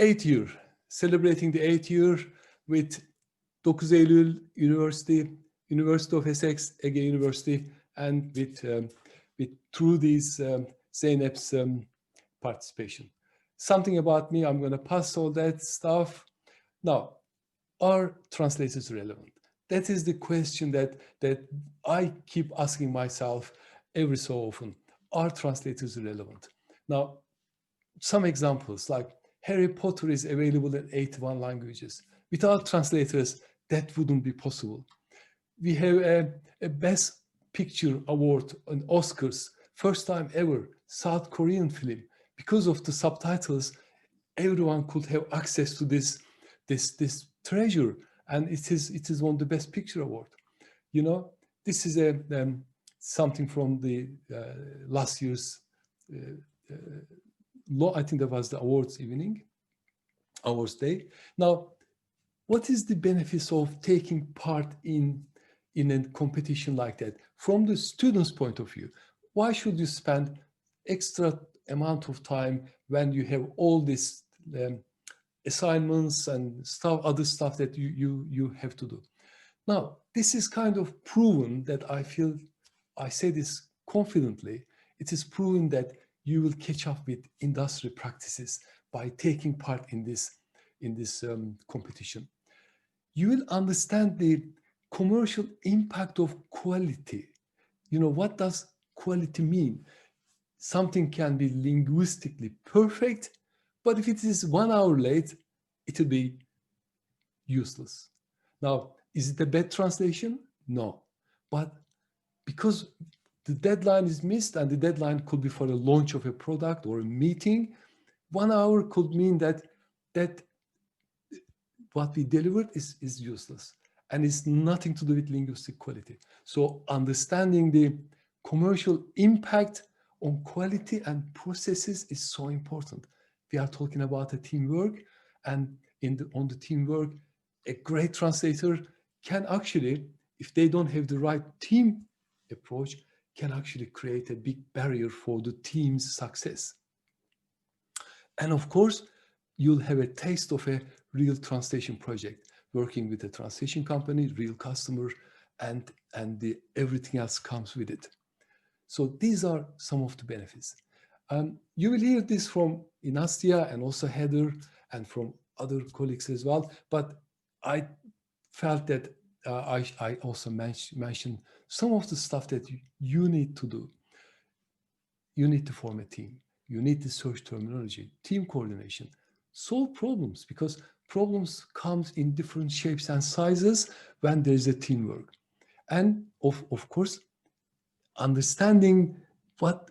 8th year, celebrating the 8th year with Dokuz Eylul University, University of Essex, Ege University, and with through these Zeynep's participation. Something about me, I'm going to pass all that stuff. Now, are translators relevant? That is the question that I keep asking myself every so often. Are translators relevant? Now, some examples like Harry Potter is available in 81 languages. Without translators, that wouldn't be possible. We have a Best Picture award on Oscars, first time ever, South Korean film. Because of the subtitles, everyone could have access to this treasure, and it is won the Best Picture award. You know, this is something from the last year's I think that was the awards day. Now, what is the benefits of taking part in a competition like that? From the student's point of view, why should you spend extra amount of time when you have all these assignments and other stuff that you have to do? Now, this is kind of proven that I say this confidently, it is proven that you will catch up with industry practices by taking part in this competition. You will understand the commercial impact of quality. You know, what does quality mean? Something can be linguistically perfect, but if it is 1 hour late, it will be useless. Now, is it a bad translation? No, but because the deadline is missed, and the deadline could be for a launch of a product or a meeting, 1 hour could mean that what we delivered is useless, and it's nothing to do with linguistic quality. So understanding the commercial impact on quality and processes is so important. We are talking about a teamwork, and on the teamwork, a great translator can actually, if they don't have the right team approach, can actually create a big barrier for the team's success. And of course, you'll have a taste of a real translation project, working with a translation company, real customer, and everything else comes with it. So these are some of the benefits. You will hear this from Inastia and also Heather and from other colleagues as well, but I felt that I also mentioned some of the stuff that you need to do. You need to form a team. You need to search terminology, team coordination, solve problems, because problems come in different shapes and sizes when there is a teamwork. And of course, understanding what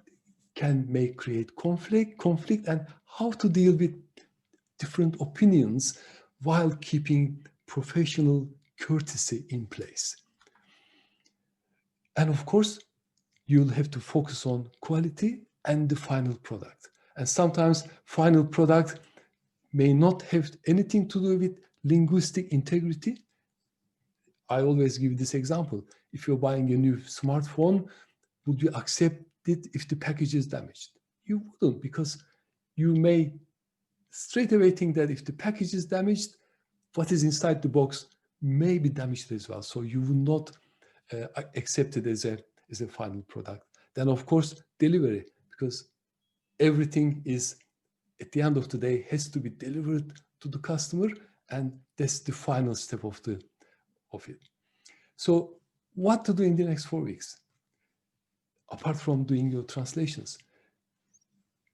can create conflict and how to deal with different opinions while keeping professional courtesy in place. And of course, you'll have to focus on quality and the final product. And sometimes final product may not have anything to do with linguistic integrity. I always give this example. If you're buying a new smartphone, would you accept it if the package is damaged? You wouldn't, because you may straight away think that if the package is damaged, what is inside the box may be damaged as well. So you will not accept it as a final product. Then of course, delivery, because everything is, at the end of the day, has to be delivered to the customer, and that's the final step of it. So what to do in the next 4 weeks? Apart from doing your translations,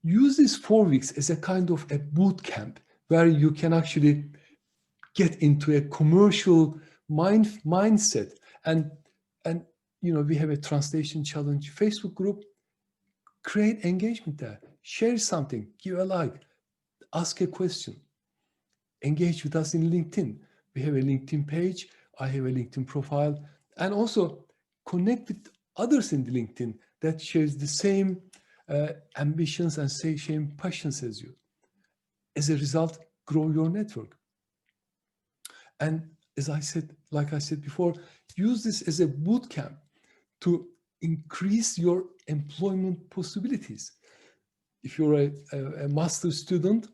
use these 4 weeks as a kind of a boot camp where you can actually get into a commercial mindset. And you know, we have a translation challenge Facebook group. Create engagement there. Share something. Give a like. Ask a question. Engage with us in LinkedIn. We have a LinkedIn page. I have a LinkedIn profile. And also connect with others in the LinkedIn that shares the same ambitions and same passions as you. As a result, grow your network. And as I said, like I said before, use this as a boot camp to increase your employment possibilities. If you're a master's student,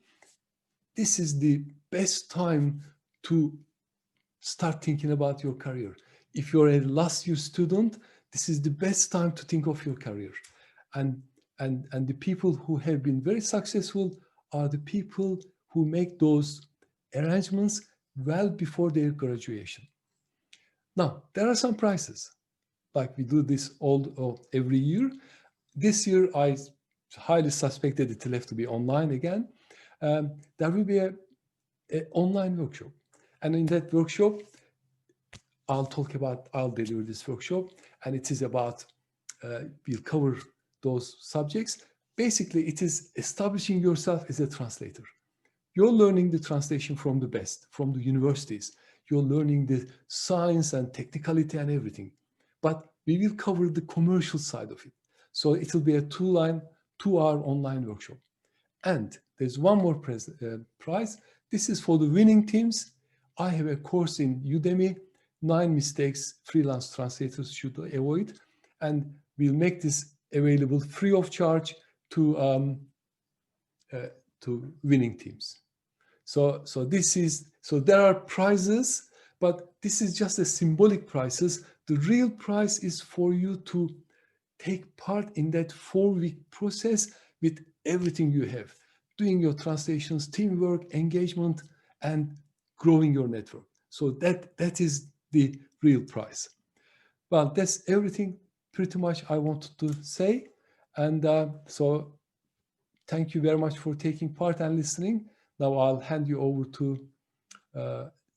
this is the best time to start thinking about your career. If you're a last year student, this is the best time to think of your career. And the people who have been very successful are the people who make those arrangements well before their graduation. Now, there are some prizes. Like we do this every year. This year, I highly suspected it will have to be online again. There will be an online workshop. And in that workshop, I'll deliver this workshop, and it is about, we'll cover those subjects. Basically, it is establishing yourself as a translator. You're learning the translation from the best, from the universities. You're learning the science and technicality and everything. But we will cover the commercial side of it. So it will be a 2-hour online workshop. And there's one more prize. This is for the winning teams. I have a course in Udemy, 9 mistakes freelance translators should avoid. And we'll make this available free of charge to winning teams. So there are prizes, but this is just a symbolic prizes. The real prize is for you to take part in that 4-week process with everything you have, doing your translations, teamwork, engagement, and growing your network. So that is the real prize. Well, that's everything pretty much I wanted to say. And so thank you very much for taking part and listening. Now I'll hand you over to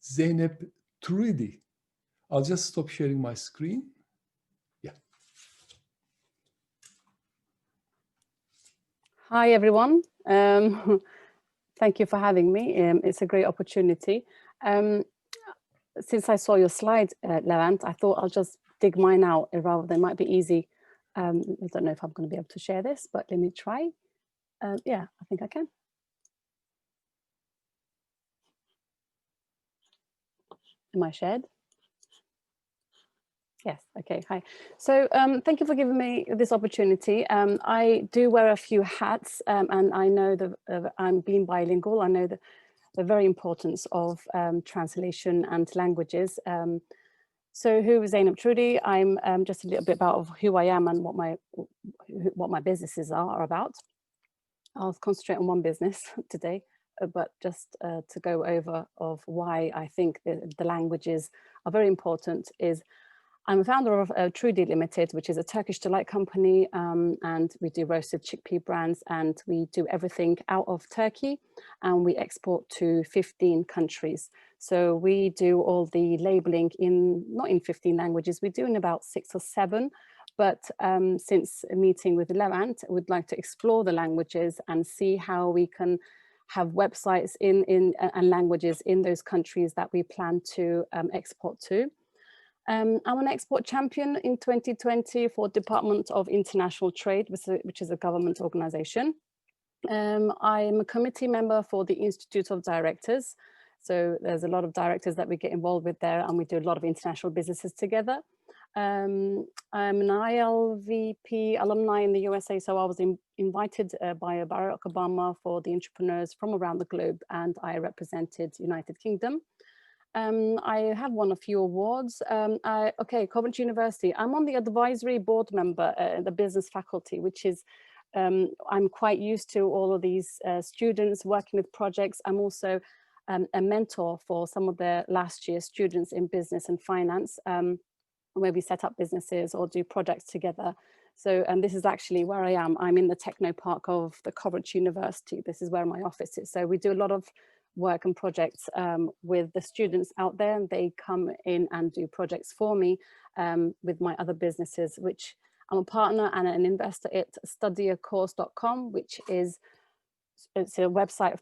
Zeynep Trudi. I'll just stop sharing my screen. Yeah. Hi, everyone. Thank you for having me. It's a great opportunity. Since I saw your slide, Levent, I thought I'll just dig mine out rather than, might be easy. I don't know if I'm going to be able to share this, but let me try. Yeah, I think I can. Am I shared? Yes, okay, hi. So thank you for giving me this opportunity. I do wear a few hats, and I know that I'm being bilingual. I know the very importance of translation and languages. So who is Zayn Trudy? I'm just a little bit about who I am and what my businesses are about. I'll concentrate on one business today, but just to go over of why I think the languages are very important is I'm a founder of Trudy Limited, which is a Turkish delight company, and we do roasted chickpea brands, and we do everything out of Turkey, and we export to 15 countries. So we do all the labeling not in 15 languages, we do in about 6 or 7. But since a meeting with Levent, we'd like to explore the languages and see how we can have websites and languages in those countries that we plan to export to. I'm an export champion in 2020 for Department of International Trade, which is a government organization. I'm a committee member for the Institute of Directors. So there's a lot of directors that we get involved with there, and we do a lot of international businesses together. I'm an ILVP alumni in the USA, so I was invited by Barack Obama for the entrepreneurs from around the globe, and I represented United Kingdom. I have won a few awards. Okay, Coventry University. I'm on the advisory board member, the business faculty, which is, I'm quite used to all of these students working with projects. I'm also a mentor for some of the last year students in business and finance, where we set up businesses or do projects together. So, and this is actually where I am. I'm in the techno park of the Coventry University. This is where my office is. So we do a lot of work and projects with the students out there, and they come in and do projects for me with my other businesses, which I'm a partner and an investor at studyacourse.com, which is it's a website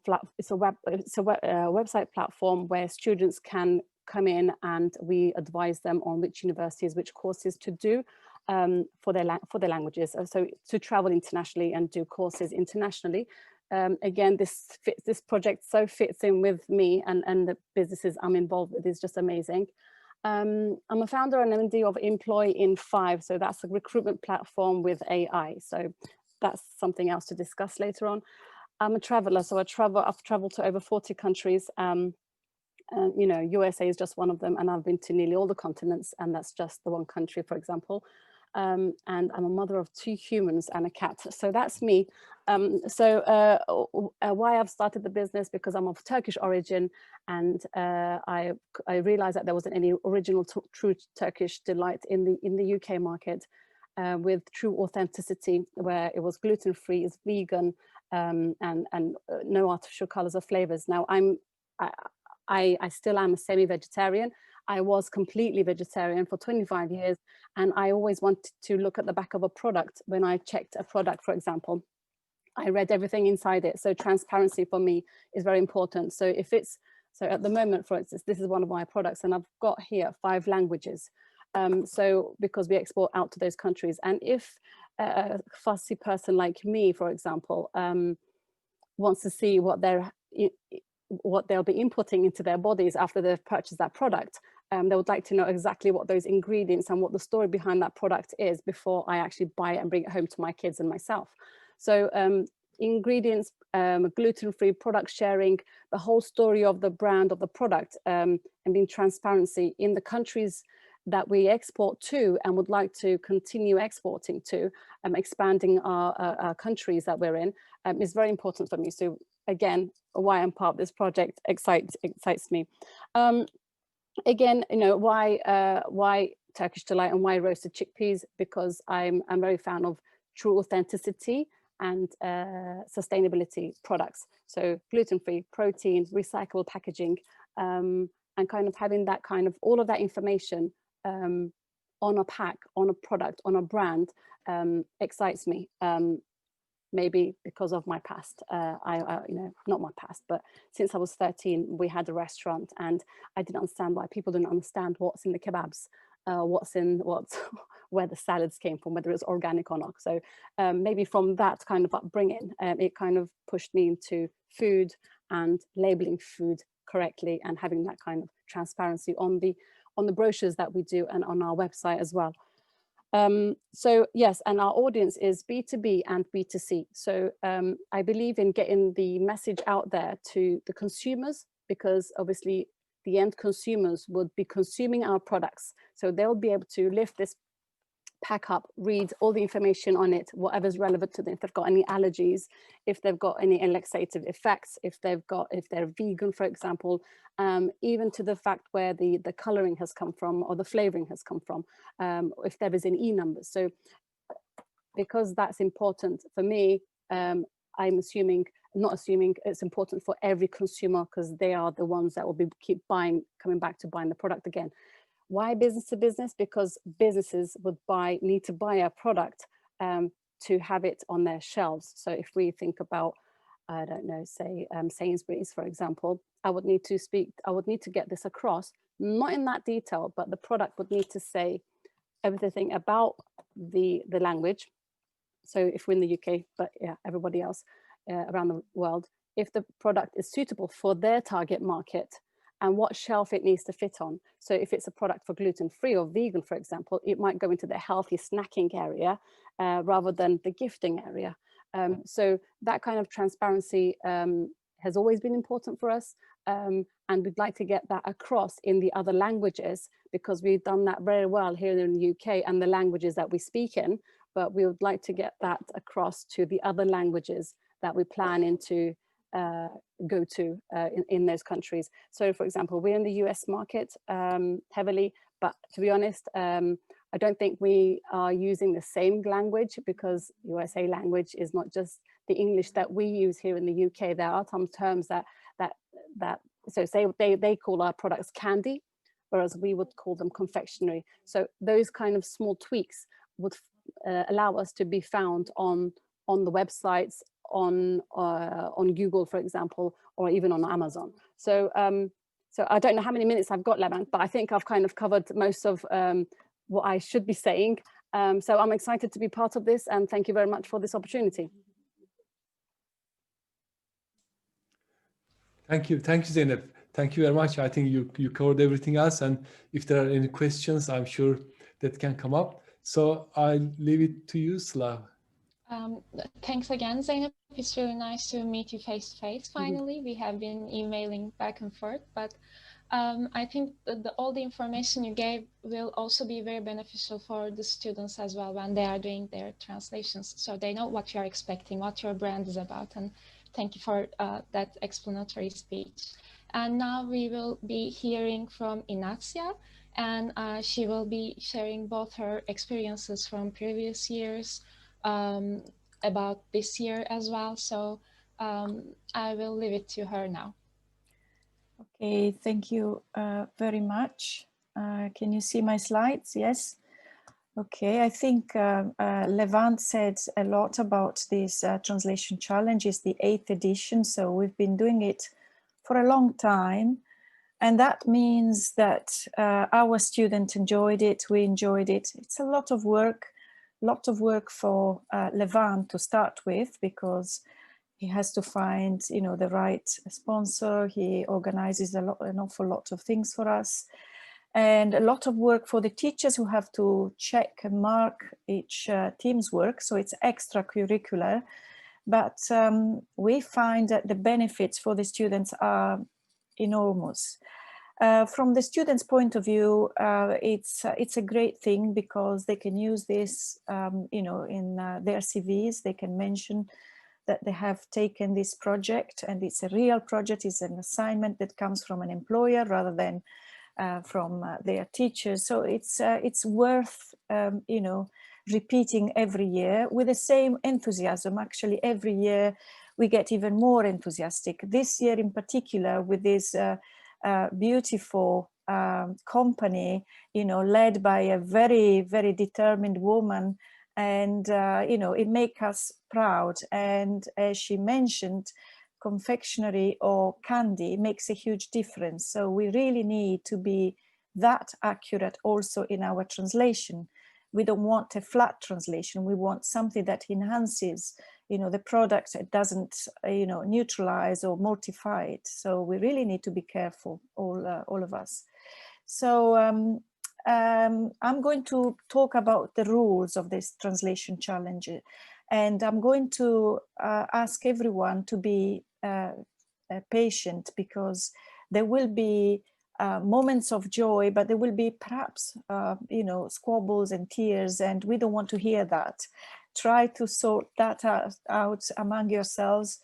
website platform where students can come in and we advise them on which universities, which courses to do for their languages. So to travel internationally and do courses internationally. Again, this project so fits in with me and the businesses I'm involved with is just amazing. I'm a founder and MD of Employ in 5, so that's a recruitment platform with AI. So that's something else to discuss later on. I'm a traveler, so I've traveled to over 40 countries. You know, USA is just one of them, and I've been to nearly all the continents, and that's just the one country, for example. And I'm a mother of 2 humans and a cat, so that's me. Why I've started the business, because I'm of Turkish origin, and I realized that there wasn't any original true Turkish delight in the UK market, with true authenticity, where it was gluten-free, it's vegan, and no artificial colors or flavors. Now I still am a semi-vegetarian. I was completely vegetarian for 25 years, and I always wanted to look at the back of a product. When I checked a product, for example, I read everything inside it. So transparency for me is very important. So so at the moment, for instance, this is one of my products, and I've got here 5 languages. So because we export out to those countries, and if a fussy person like me, for example, wants to see what they'll be inputting into their bodies after they've purchased that product, they would like to know exactly what those ingredients and what the story behind that product is before I actually buy it and bring it home to my kids and myself. So ingredients, gluten-free, product sharing, the whole story of the brand of the product, and being transparency in the countries that we export to and would like to continue exporting to, expanding our countries that we're in, is very important for me. So again, why I'm part of this project excites me. Again, you know, why Turkish Delight and why roasted chickpeas? Because I'm very fan of true authenticity and sustainability products. So gluten-free, protein, recyclable packaging, and kind of having that kind of all of that information on a pack, on a product, on a brand, excites me. Maybe because of my past, you know, not my past, but since I was 13, we had a restaurant, and I didn't understand why people didn't understand what's in the kebabs, where the salads came from, whether it's organic or not. So maybe from that kind of upbringing, it kind of pushed me into food and labeling food correctly and having that kind of transparency on the brochures that we do and on our website as well. So yes, and our audience is B2B and B2C. So I believe in getting the message out there to the consumers, because obviously the end consumers would be consuming our products. So they'll be able to lift this pack up, read all the information on it, whatever's relevant to them, if they've got any allergies, if they've got any laxative effects, if they're vegan, for example, even to the fact where the coloring has come from or the flavoring has come from, if there is an E numbers. So because that's important for me, I'm not assuming it's important for every consumer, because they are the ones that will keep coming back to buying the product again. Why business to business? Because businesses would need to buy a product to have it on their shelves. So if we think about, I don't know, say Sainsbury's, for example, I would need to get this across, not in that detail, but the product would need to say everything about the language. So if we're in the UK, but yeah, everybody else around the world, if the product is suitable for their target market, and what shelf it needs to fit on. So if it's a product for gluten-free or vegan, for example, it might go into the healthy snacking area rather than the gifting area. So that kind of transparency has always been important for us. And we'd like to get that across in the other languages, because we've done that very well here in the UK and the languages that we speak in, but we would like to get that across to the other languages that we plan to go to in those countries. So for example, we're in the US market heavily, but to be honest, I don't think we are using the same language, because USA language is not just the English that we use here in the UK. There are some terms that so say they call our products candy, whereas we would call them confectionery. So those kind of small tweaks would allow us to be found on the websites, on Google, for example, or even on Amazon. So so I don't know how many minutes I've got, Levent, but I think I've kind of covered most of what I should be saying. So I'm excited to be part of this, and thank you very much for this opportunity. Thank you, Zeynep. Thank you very much. I think you covered everything else, and if there are any questions, I'm sure that can come up. So I'll leave it to you, Slav. Thanks again, Zayn. It's really nice to meet you face to face. Finally, we have been emailing back and forth, but I think all the information you gave will also be very beneficial for the students as well when they are doing their translations, so they know what you're expecting, what your brand is about. And thank you for that explanatory speech. And now we will be hearing from Inacia, and she will be sharing both her experiences from previous years about this year as well. So I will leave it to her now. Okay, thank you very much. Can you see my slides? Yes. Okay, I think Levant said a lot about this translation challenge. It's the 8th edition, so we've been doing it for a long time. And that means that our students enjoyed it, we enjoyed it. It's a lot of work for Levant to start with, because he has to find, you know, the right sponsor. He organizes an awful lot of things for us, and a lot of work for the teachers who have to check and mark each team's work. So it's extracurricular, but we find that the benefits for the students are enormous. From the students' point of view, it's a great thing, because they can use this, you know, in their CVs. They can mention that they have taken this project, and it's a real project. It's an assignment that comes from an employer rather than from their teachers. So it's worth, you know, repeating every year with the same enthusiasm. Actually, every year we get even more enthusiastic. This year in particular, with this beautiful company, you know, led by a very, very determined woman, and you know, it makes us proud. And as she mentioned, confectionery or candy makes a huge difference. So we really need to be that accurate also in our translation. We don't want a flat translation. We want something that enhances, you know, the product. It doesn't, you know, neutralize or mortify it. So we really need to be careful, all of us. So I'm going to talk about the rules of this translation challenge, and I'm going to ask everyone to be patient, because there will be moments of joy, but there will be perhaps, you know, squabbles and tears, and we don't want to hear that. Try to sort that out among yourselves.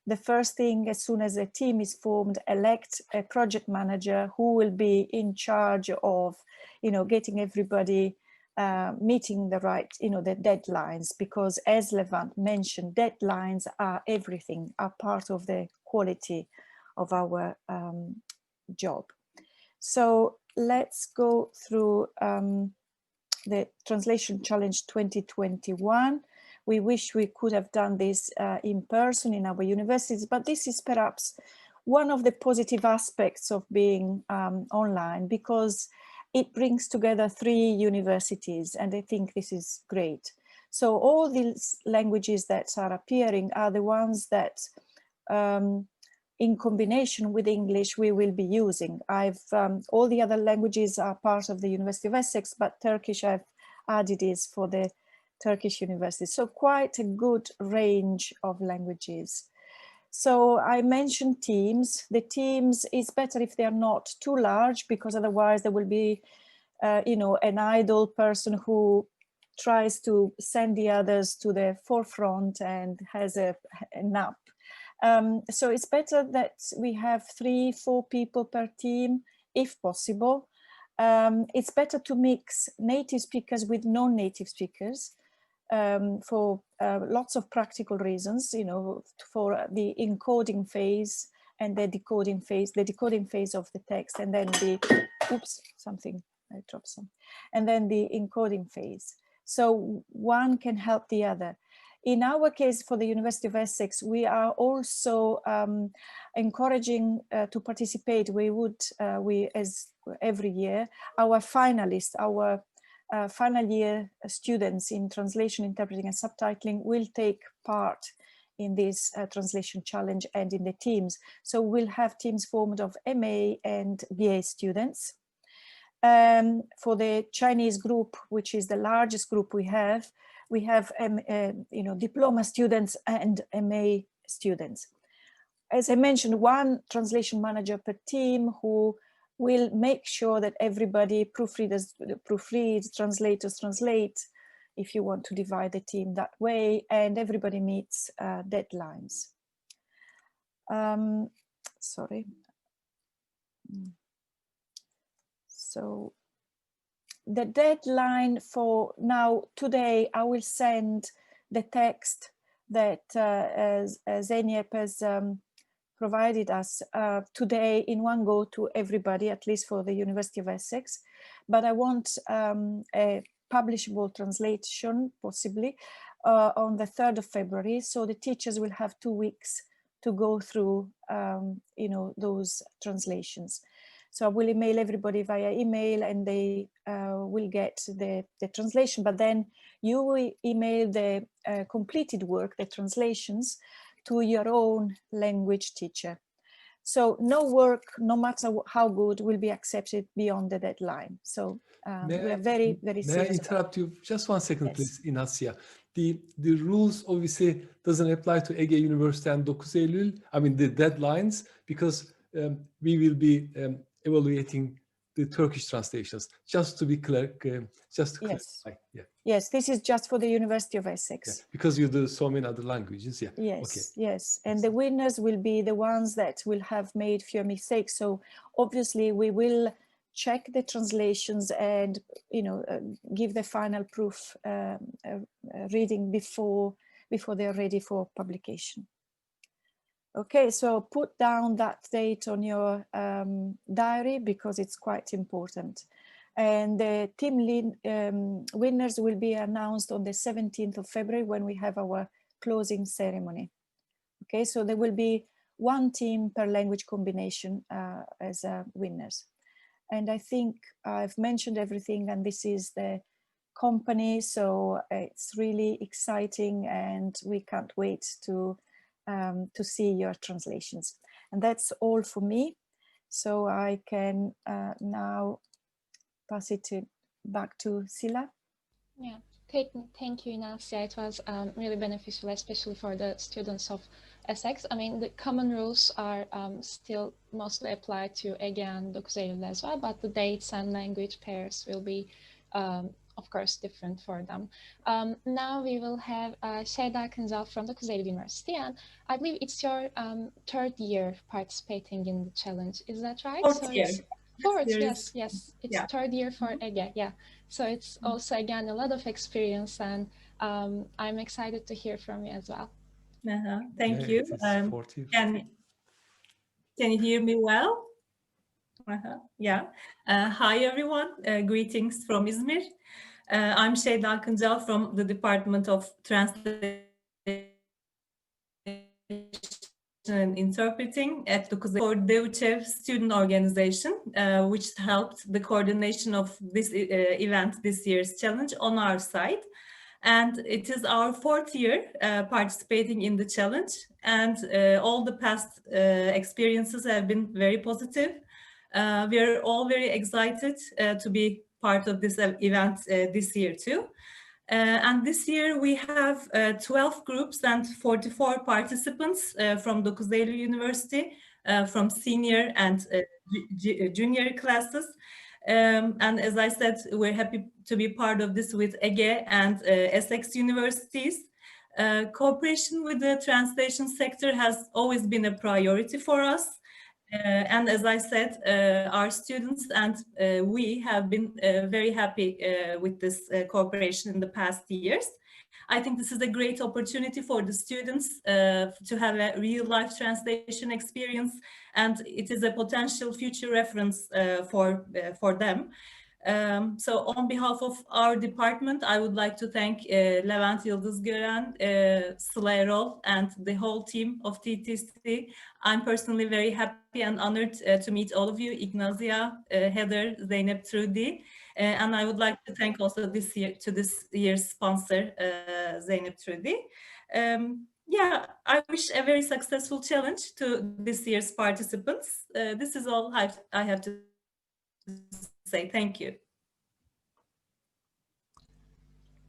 The first thing, as soon as a team is formed, elect a project manager who will be in charge of, you know, getting everybody meeting the right, you know, the deadlines, because as Levant mentioned, deadlines are everything, are part of the quality of our job. So let's go through the Translation Challenge 2021. We wish we could have done this in person in our universities, but this is perhaps one of the positive aspects of being online, because it brings together 3 universities, and I think this is great. So all these languages that are appearing are the ones that in combination with English we will be using. All the other languages are part of the University of Essex, but Turkish I've added is for the Turkish University. So quite a good range of languages. So I mentioned teams. The teams is better if they are not too large, because otherwise there will be, you know, an idle person who tries to send the others to the forefront and has a nap. So it's better that we have 3-4 people per team, if possible. It's better to mix native speakers with non-native speakers for lots of practical reasons, you know, for the encoding phase and the decoding phase of the text, and then the, oops, something, I dropped some, and then the encoding phase. So one can help the other. In our case, for the University of Essex, we are also encouraging to participate. We, as every year, our finalists, our final year students in translation, interpreting and subtitling will take part in this translation challenge and in the teams. So we'll have teams formed of MA and BA students. For the Chinese group, which is the largest group we have, we have diploma students and MA students. As I mentioned, one translation manager per team who will make sure that everybody proofreads, translators translate, if you want to divide the team that way, and everybody meets deadlines. Sorry. So the deadline for now, today, I will send the text that Zayn has provided us today in one go to everybody, at least for the University of Essex. But I want a publishable translation, possibly, on the 3rd of February. So the teachers will have 2 weeks to go through, those translations. So I will email everybody via email, and they will get the translation. But then you will email the completed work, the translations, to your own language teacher. So no work, no matter how good, will be accepted beyond the deadline. So we are very, very serious. May I interrupt you just 1 second, Yes. please, Inasya? The rules obviously doesn't apply to Ege University and Dokuz Eylul. I mean the deadlines, because we will be evaluating the Turkish translations. Just to be clear, just to Yes. clarify. Yeah. Yes, this is just for the University of Essex. Yeah. Because you do so many other languages. Yeah. Yes, Okay. yes. And the winners will be the ones that will have made fewer mistakes. So obviously we will check the translations and, give the final proof reading before they're ready for publication. Okay, so put down that date on your diary, because it's quite important. And the team winners will be announced on the 17th of February when we have our closing ceremony. Okay, so there will be one team per language combination as winners. And I think I've mentioned everything, and this is the company, so it's really exciting, and we can't wait to see your translations. And that's all for me. So I can now pass it back to Sila. Yeah, thank you, Inasya. It was really beneficial, especially for the students of Essex. I mean, the common rules are still mostly applied to, again, Dokuz Eylul as well, but the dates and language pairs will be, of course, different for them. Now we will have Şeyda Kıncal from Dokuz Eylul University, and I believe it's your 3rd year participating in the challenge. Is that right? Fourth year. Fourth, yes. It's yeah. 3rd year for Ege, yeah. So it's also, again, a lot of experience, and I'm excited to hear from you as well. Thank you. Can you hear me well? Yeah. Hi, everyone. Greetings from İzmir. I'm Şeyda Kıncal from the Department of Translation and Interpreting at Dokuz for Devchev student organization, which helped the coordination of this event, this year's challenge, on our side. And it is our 4th year participating in the challenge, and all the past experiences have been very positive. We are all very excited to be part of this event this year too. And this year we have 12 groups and 44 participants from Dokuz Eylul University, from senior and junior classes. And as I said, we're happy to be part of this with Ege and Essex universities. Cooperation with the translation sector has always been a priority for us. And as I said, our students and we have been very happy with this cooperation in the past years. I think this is a great opportunity for the students to have a real-life translation experience, and it is a potential future reference for them. So on behalf of our department, I would like to thank Levent Yıldızgören, Sıla Erol, and the whole team of TTC. I'm personally very happy and honored to meet all of you, Ignazia, Heather, Zeynep, Trudy. And I would like to thank also this year's sponsor, Zeynep, Trudy. Yeah, I wish a very successful challenge to this year's participants. This is all I have to say. Thank you.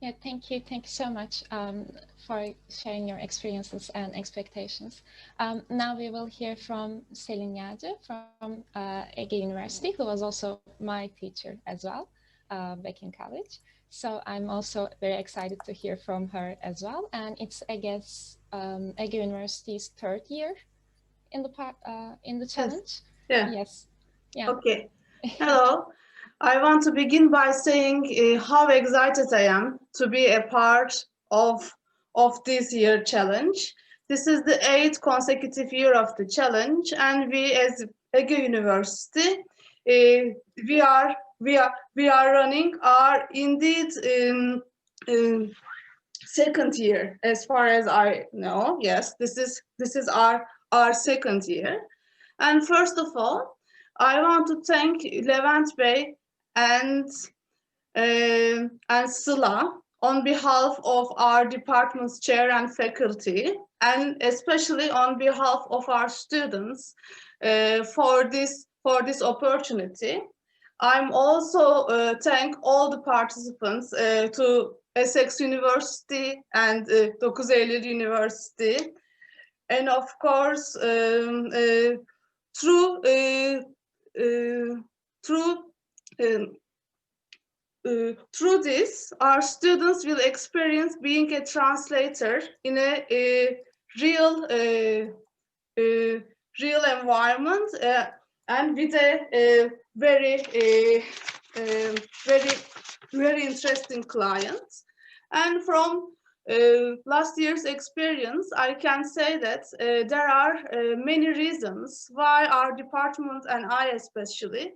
Yeah, thank you. Thank you so much for sharing your experiences and expectations. Now we will hear from Selin Yağcı from Ege University, who was also my teacher as well back in college. So I'm also very excited to hear from her as well. And it's Ege University's third year in the challenge. Yeah. Yes. Yeah. Okay. Hello. I want to begin by saying how excited I am to be a part of this year challenge. This is the 8th consecutive year of the challenge, and we as Ege University, we are running our indeed second year, as far as I know. Yes, this is our second year. And first of all, I want to thank Levent Bey and Slav on behalf of our department's chair and faculty, and especially on behalf of our students for this opportunity. I'm also thank all the participants to Essex University and Dokuz Eylul University, and of course through this, our students will experience being a translator in a real environment and with a very interesting client. And from last year's experience, I can say that there are many reasons why our department, and I especially,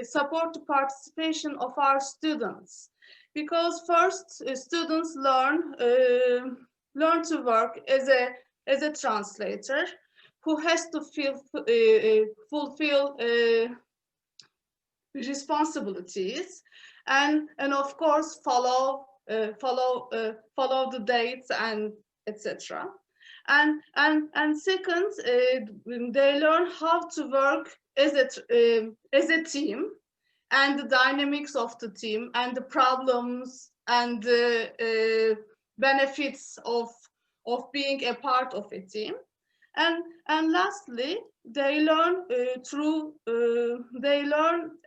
support the participation of our students. Because first, students learn to work as a translator who has to fulfill responsibilities and of course follow the dates and etc. And second, they learn how to work as a team, and the dynamics of the team, and the problems and the benefits of being a part of a team. And lastly, they learn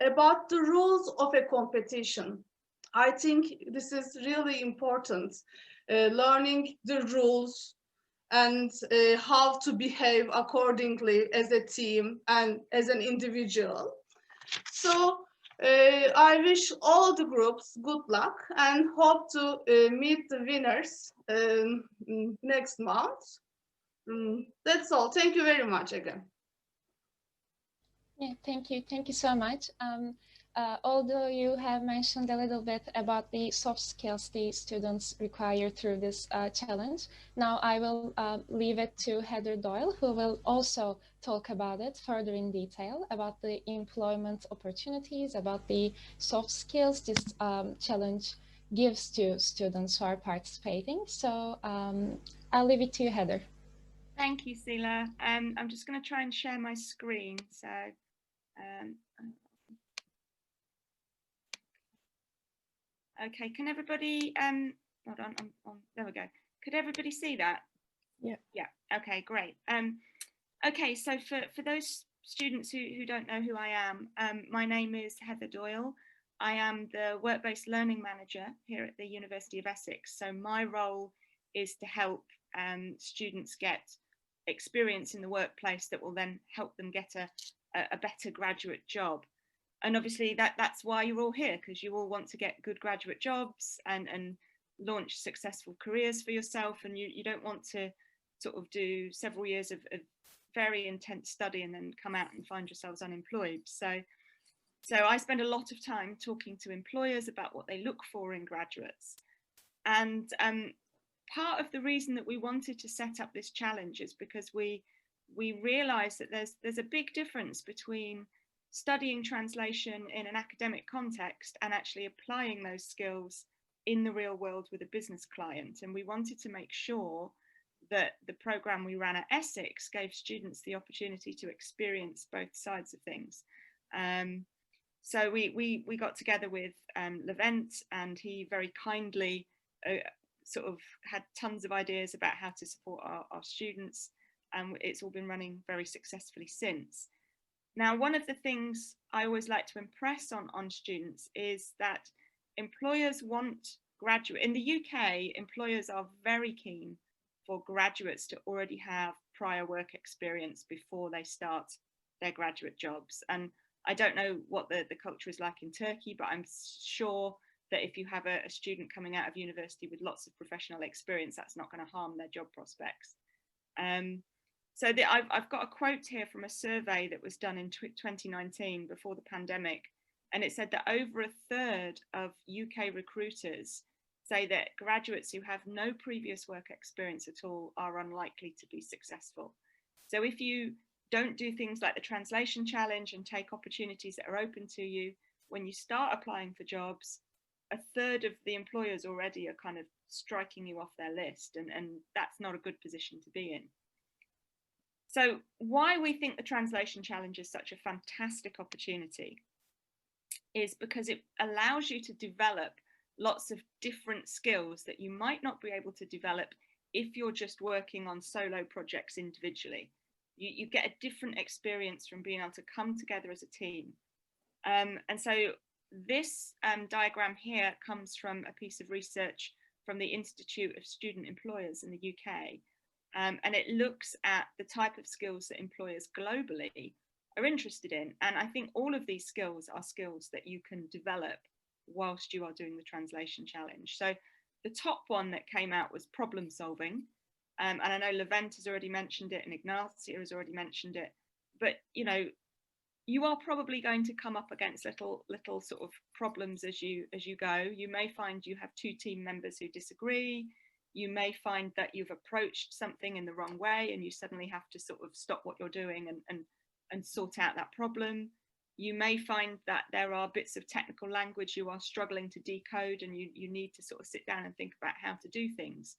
about the rules of a competition. I think this is really important, learning the rules and how to behave accordingly as a team and as an individual. So I wish all the groups good luck and hope to meet the winners next month. That's all. Thank you very much again. Yeah, thank you. Thank you so much. Although you have mentioned a little bit about the soft skills the students require through this challenge, now I will leave it to Heather Doyle, who will also talk about it further in detail, about the employment opportunities, about the soft skills this challenge gives to students who are participating. So I'll leave it to you, Heather. Thank you, Sila. I'm just going to try and share my screen. So, okay, can everybody, hold on, there we go. Could everybody see that? Yeah. Yeah, okay, great. Okay, so for those students who don't know who I am, my name is Heather Doyle. I am the Work-Based Learning Manager here at the University of Essex. So my role is to help students get experience in the workplace that will then help them get a better graduate job. And obviously that's why you're all here, because you all want to get good graduate jobs and launch successful careers for yourself, and you don't want to sort of do several years of very intense study and then come out and find yourselves unemployed. So I spend a lot of time talking to employers about what they look for in graduates. And part of the reason that we wanted to set up this challenge is because we realized that there's a big difference between studying translation in an academic context and actually applying those skills in the real world with a business client. And we wanted to make sure that the program we ran at Essex gave students the opportunity to experience both sides of things. So we got together with Levent, and he very kindly sort of had tons of ideas about how to support our students, and it's all been running very successfully since. Now, one of the things I always like to impress on students is that employers want graduate. In the UK, employers are very keen for graduates to already have prior work experience before they start their graduate jobs. And I don't know what the culture is like in Turkey, but I'm sure that if you have a student coming out of university with lots of professional experience, that's not going to harm their job prospects. So I've got a quote here from a survey that was done in 2019 before the pandemic, and it said that over a third of UK recruiters say that graduates who have no previous work experience at all are unlikely to be successful. So if you don't do things like the translation challenge and take opportunities that are open to you, when you start applying for jobs, a third of the employers already are kind of striking you off their list, and that's not a good position to be in. So why we think the translation challenge is such a fantastic opportunity is because it allows you to develop lots of different skills that you might not be able to develop if you're just working on solo projects individually. You get a different experience from being able to come together as a team. And so this diagram here comes from a piece of research from the Institute of Student Employers in the UK. And it looks at the type of skills that employers globally are interested in. And I think all of these skills are skills that you can develop whilst you are doing the translation challenge. So the top one that came out was problem solving. And I know Levent has already mentioned it and Ignacia has already mentioned it. But, you know, you are probably going to come up against little sort of problems as you go. You may find you have two team members who disagree. You may find that you've approached something in the wrong way and you suddenly have to sort of stop what you're doing and sort out that problem. You may find that there are bits of technical language you are struggling to decode and you need to sort of sit down and think about how to do things.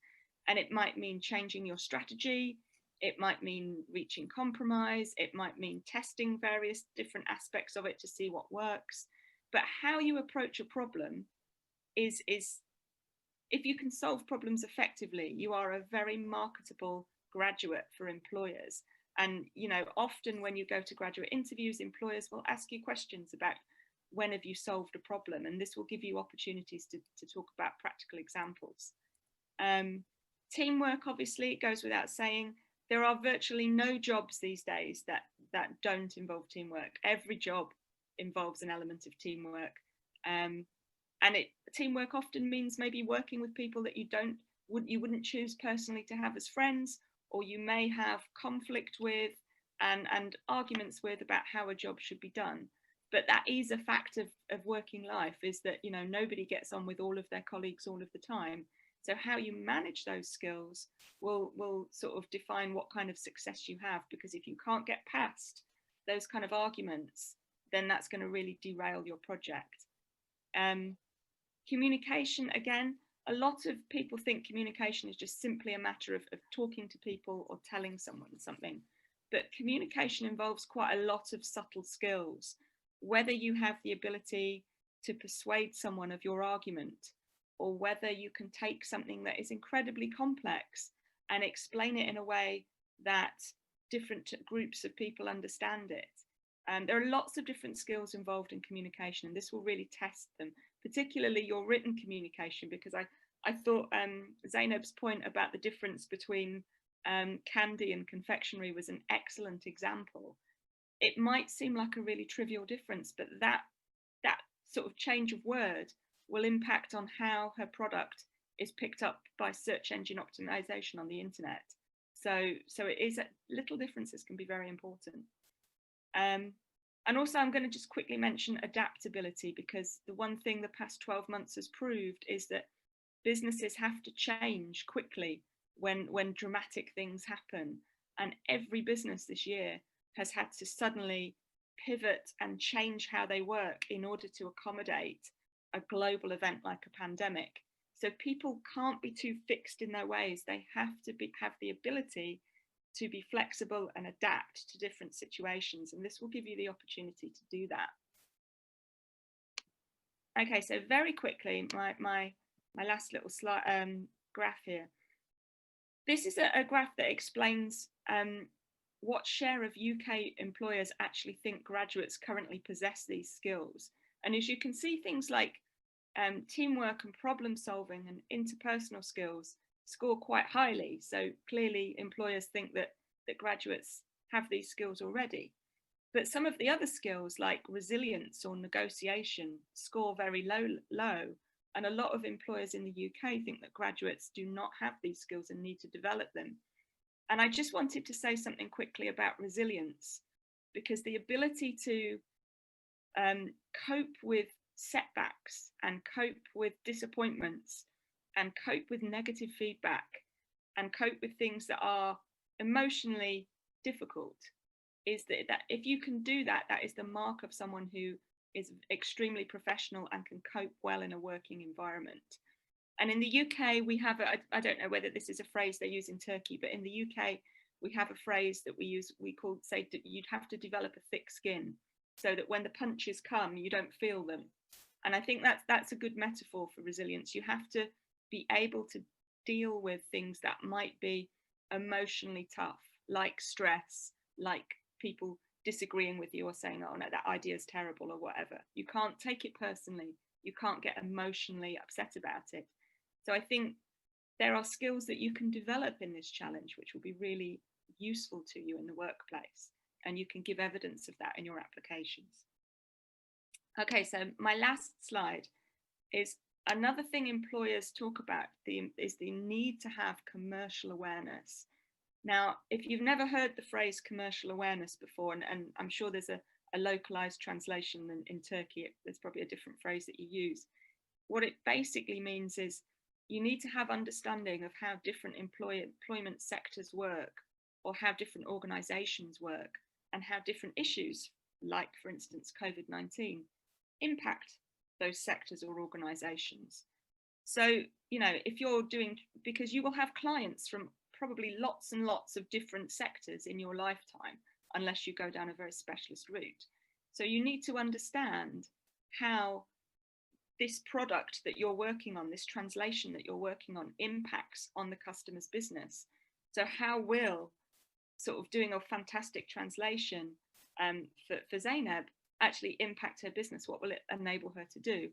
And it might mean changing your strategy. It might mean reaching compromise. It might mean testing various different aspects of it to see what works. But how you approach a problem is if you can solve problems effectively, you are a very marketable graduate for employers. And, you know, often when you go to graduate interviews, employers will ask you questions about when have you solved a problem? And this will give you opportunities to talk about practical examples. Teamwork, obviously, it goes without saying. There are virtually no jobs these days that don't involve teamwork. Every job involves an element of teamwork. And teamwork often means maybe working with people that you wouldn't choose personally to have as friends, or you may have conflict with and arguments with about how a job should be done. But that is a fact of working life, is that, you know, nobody gets on with all of their colleagues all of the time. So how you manage those skills will sort of define what kind of success you have, because if you can't get past those kind of arguments, then that's going to really derail your project. Communication, again, a lot of people think communication is just simply a matter of talking to people or telling someone something. But communication involves quite a lot of subtle skills, whether you have the ability to persuade someone of your argument, or whether you can take something that is incredibly complex and explain it in a way that different groups of people understand it. There are lots of different skills involved in communication, and this will really test them, particularly your written communication, because I thought Zaynab's point about the difference between candy and confectionery was an excellent example. It might seem like a really trivial difference, but that sort of change of word will impact on how her product is picked up by search engine optimization on the internet. So it is little differences can be very important. And also I'm going to just quickly mention adaptability, because the one thing the past 12 months has proved is that businesses have to change quickly when dramatic things happen. And every business this year has had to suddenly pivot and change how they work in order to accommodate a global event like a pandemic. So people can't be too fixed in their ways. They have to have the ability to be flexible and adapt to different situations. And this will give you the opportunity to do that. Okay, so very quickly, my last little slide graph here. This is a graph that explains what share of UK employers actually think graduates currently possess these skills. And as you can see, things like teamwork and problem solving and interpersonal skills score quite highly. So clearly employers think that graduates have these skills already. But some of the other skills like resilience or negotiation score very low. And a lot of employers in the UK think that graduates do not have these skills and need to develop them. And I just wanted to say something quickly about resilience, because the ability to cope with setbacks and cope with disappointments and cope with negative feedback and cope with things that are emotionally difficult is that if you can do that, that is the mark of someone who is extremely professional and can cope well in a working environment. And in the UK, we have, I don't know whether this is a phrase they use in Turkey, but in the UK, we have a phrase that we use, say you'd have to develop a thick skin so that when the punches come, you don't feel them. And I think that's a good metaphor for resilience. You have to be able to deal with things that might be emotionally tough, like stress, like people disagreeing with you or saying, oh no, that idea is terrible or whatever. You can't take it personally. You can't get emotionally upset about it. So I think there are skills that you can develop in this challenge, which will be really useful to you in the workplace. And you can give evidence of that in your applications. Okay, so my last slide is another thing employers talk about is the need to have commercial awareness. Now, if you've never heard the phrase commercial awareness before, and I'm sure there's a localized translation in Turkey, there's probably a different phrase that you use. What it basically means is you need to have understanding of how different employment sectors work, or how different organizations work, and how different issues, like for instance, COVID-19, impact those sectors or organizations. So, you know, if you're doing, because you will have clients from probably lots and lots of different sectors in your lifetime, unless you go down a very specialist route. So you need to understand how this product that you're working on, this translation that you're working on, impacts on the customer's business. So how will sort of doing a fantastic translation for Zaynab actually impact her business? What will it enable her to do?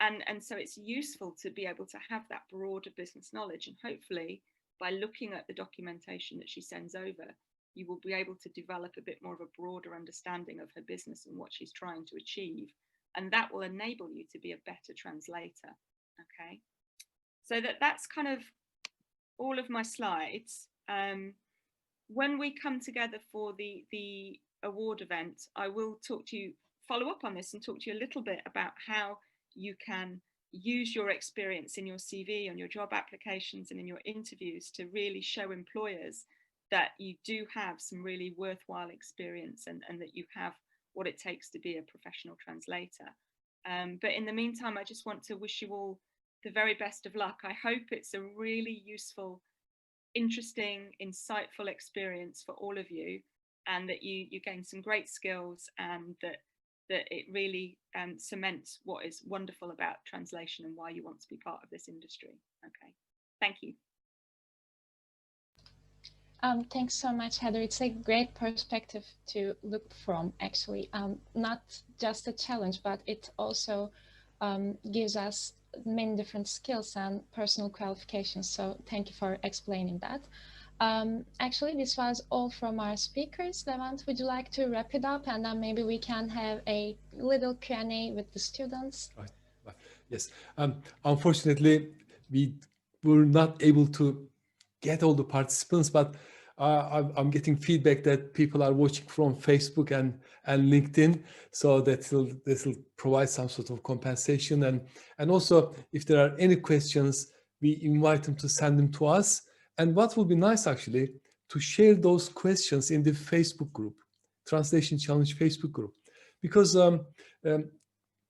And so it's useful to be able to have that broader business knowledge, and hopefully by looking at the documentation that she sends over, you will be able to develop a bit more of a broader understanding of her business and what she's trying to achieve. And that will enable you to be a better translator. Okay, so that's kind of all of my slides. When we come together for the award event, I will talk to you, follow up on this and talk to you a little bit about how you can use your experience in your CV, on your job applications and in your interviews to really show employers that you do have some really worthwhile experience and that you have what it takes to be a professional translator. But in the meantime, I just want to wish you all the very best of luck. I hope it's a really useful, interesting, insightful experience for all of you, and that you gain some great skills, and that it really cements what is wonderful about translation and why you want to be part of this industry. Okay, thank you. Thanks so much, Heather. It's a great perspective to look from, actually. Not just a challenge, but it also gives us many different skills and personal qualifications. So thank you for explaining that. Actually, this was all from our speakers. Levent, would you like to wrap it up, and then maybe we can have a little Q&A with the students? Right. Yes. Unfortunately, we were not able to get all the participants, but I'm getting feedback that people are watching from Facebook and LinkedIn, so this will provide some sort of compensation. And also, if there are any questions, we invite them to send them to us. And what would be nice, actually, to share those questions in the Facebook group, Translation Challenge Facebook group, because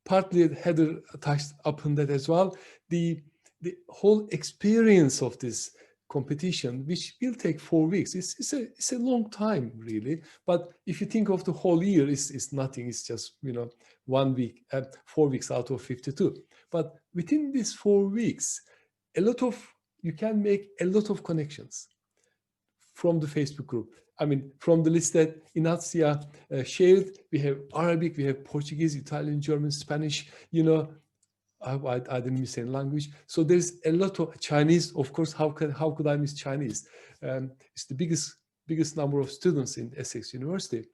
partly Heather touched upon that as well. The whole experience of this competition, which will take 4 weeks. It's a long time, really. But if you think of the whole year, it's nothing. It's just, 1 week, 4 weeks out of 52. But within these 4 weeks, you can make a lot of connections from the Facebook group. I mean, from the list that Inacia shared, we have Arabic, we have Portuguese, Italian, German, Spanish, I didn't miss any language. So there's a lot of Chinese, of course. How could I miss Chinese? It's the biggest number of students in Essex University,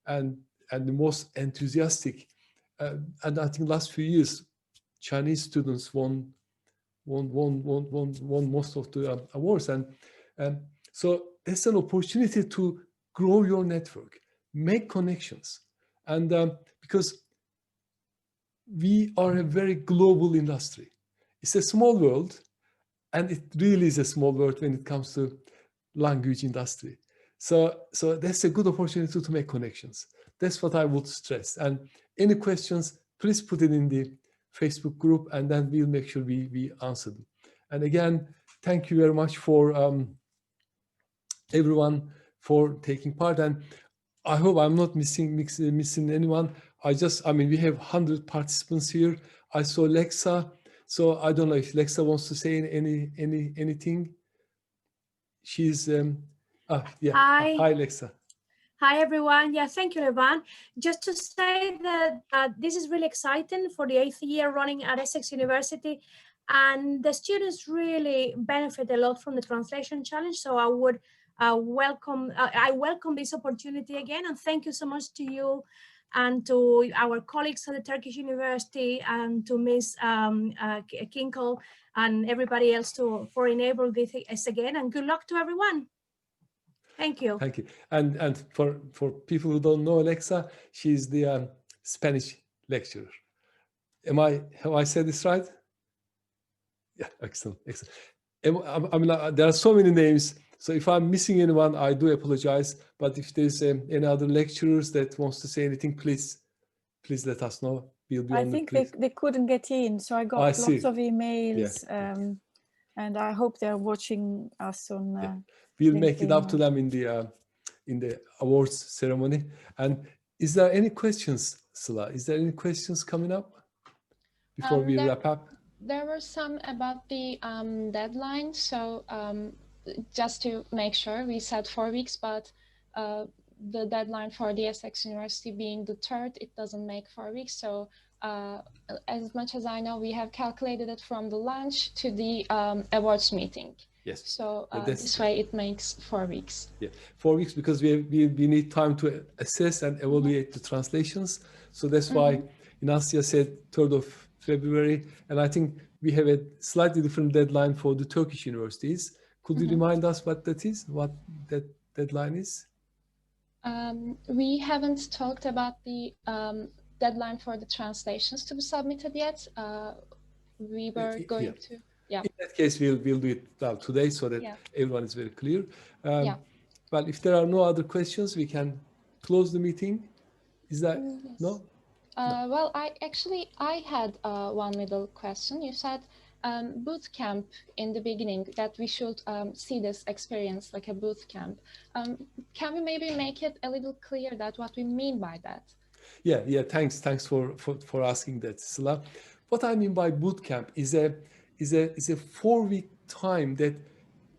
and the most enthusiastic. And I think last few years, Chinese students won most of the awards, and so it's an opportunity to grow your network, make connections, and because we are a very global industry. It's a small world, and it really is a small world when it comes to language industry. So that's a good opportunity to make connections. That's what I would stress. And any questions, please put it in the Facebook group, and then we'll make sure we answer them. And again, thank you very much for everyone for taking part. And I hope I'm not missing anyone. I mean, we have 100 participants here. I saw Lexa, so I don't know if Lexa wants to say anything. She's yeah. Hi, Lexa. Hi, everyone. Yeah, thank you, Levan. Just to say that this is really exciting for the 8th year running at Essex University, and the students really benefit a lot from the translation challenge. So I would welcome this opportunity again, and thank you so much to you and to our colleagues at the Turkish University and to Ms. Kinkle and everybody else for enabling this again, and good luck to everyone. Thank you. Thank you. And for people who don't know Alexa, she's the Spanish lecturer. Have I said this right? Yeah, excellent. I mean, there are so many names. So if I'm missing anyone, I do apologize. But if there's any other lecturers that wants to say anything, please let us know. We'll be I think they couldn't get in, so I got lots of emails, and I hope they're watching us on. We'll make it up to them in the awards ceremony. And is there any questions, Sıla? Is there any questions coming up before we wrap up? There were some about the deadline. So just to make sure, we said 4 weeks, but the deadline for the Essex University being the 3rd, it doesn't make 4 weeks. So as much as I know, we have calculated it from the lunch to the awards meeting. Yes. So this way it makes 4 weeks. Yeah, 4 weeks, because we need time to assess and evaluate the translations. So that's why Inacia said 3rd of February. And I think we have a slightly different deadline for the Turkish universities. Could you remind us what that is, what that deadline is? We haven't talked about the deadline for the translations to be submitted yet. We were going to. Yeah. In that case, we'll do it today so that everyone is very clear. But if there are no other questions, we can close the meeting. Is that no? Well, I had one little question. You said boot camp in the beginning, that we should see this experience like a boot camp. Can we maybe make it a little clear that what we mean by that? Yeah. Thanks for asking that, Sıla. What I mean by boot camp is a 4-week time that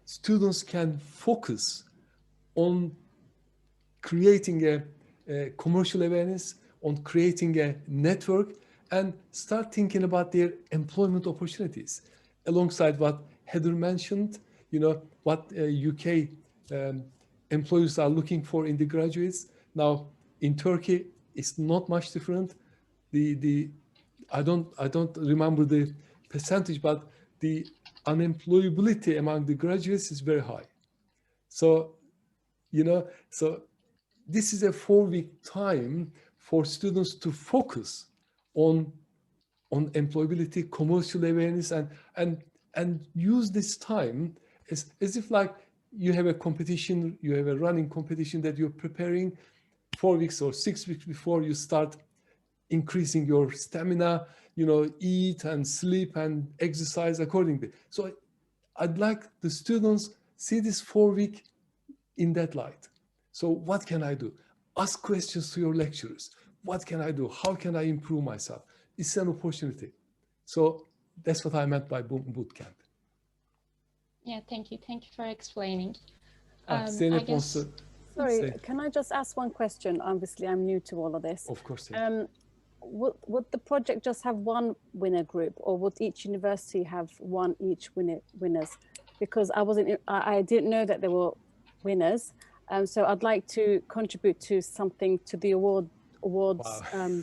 students can focus on creating a commercial awareness, on creating a network, and start thinking about their employment opportunities. Alongside what Heather mentioned, what UK employers are looking for in the graduates. Now, in Turkey, it's not much different. I don't remember the percentage, but the unemployability among the graduates is very high. So, so this is a 4-week time for students to focus on employability, commercial awareness, and use this time as if like you have a competition, you have a running competition that you're preparing 4 weeks or 6 weeks before you start increasing your stamina, eat and sleep and exercise accordingly. So I'd like the students see this 4 week in that light. So what can I do? Ask questions to your lecturers. What can I do? How can I improve myself? It's an opportunity. So that's what I meant by boot camp. Yeah, thank you. Thank you for explaining. Zeynep wants to Sorry, say. can I just ask one question? Obviously, I'm new to all of this. Of course. Yeah. Would the project just have one winner group, or would each university have each winners? Because I didn't know that there were winners, so I'd like to contribute to something to the awards, Wow.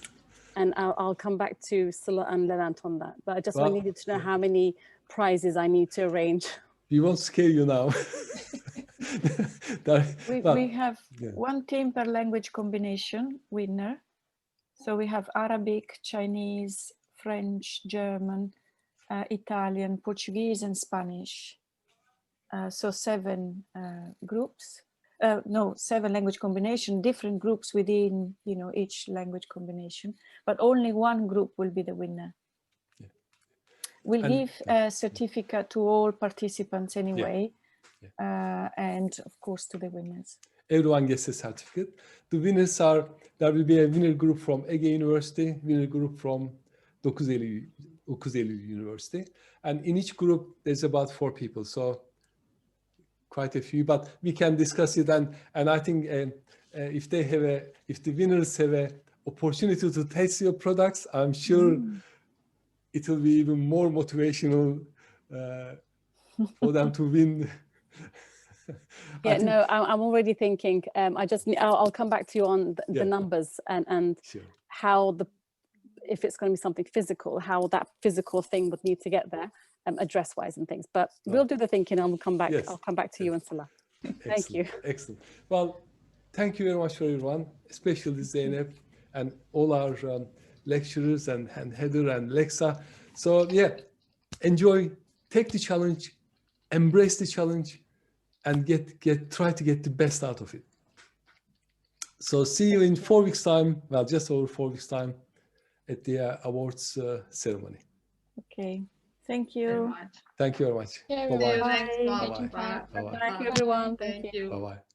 and I'll come back to Sıla and Levent on that. But I just Well, needed to know how many prizes I need to arrange. We won't scare you now. We have one team per language combination winner. So we have Arabic, Chinese, French, German, Italian, Portuguese, and Spanish. So 7 groups. No, 7 language combination, different groups within, each language combination, but only one group will be the winner. Yeah. We'll give a certificate to all participants anyway, and of course to the winners. Everyone gets a certificate. The winners are, there will be a winner group from Ege University, winner group from Dokuz Eylul University. And in each group, there's about 4 people. So quite a few, but we can discuss it. And I think if the winners have an opportunity to taste your products, I'm sure it will be even more motivational for them to win. Yeah, no, I'm already thinking. I'll come back to you on the numbers and Sure. how if it's going to be something physical, how that physical thing would need to get there, address-wise and things. But we'll do the thinking, and we'll come back. Yes. I'll come back to you and Sıla. Thank you. Excellent. Well, thank you very much for everyone, especially Zeynep and all our lecturers and Heather and Lexa. So yeah, enjoy, take the challenge, embrace the challenge, and try to get the best out of it. So see you in 4 weeks' time. Well, just over 4 weeks' time at the awards ceremony. Okay. Thank you. Thank you very much. Yeah, Bye-bye. See you next month. Thank you. Bye-bye. Bye. Bye-bye. Thank you, everyone. Thank you. Bye-bye.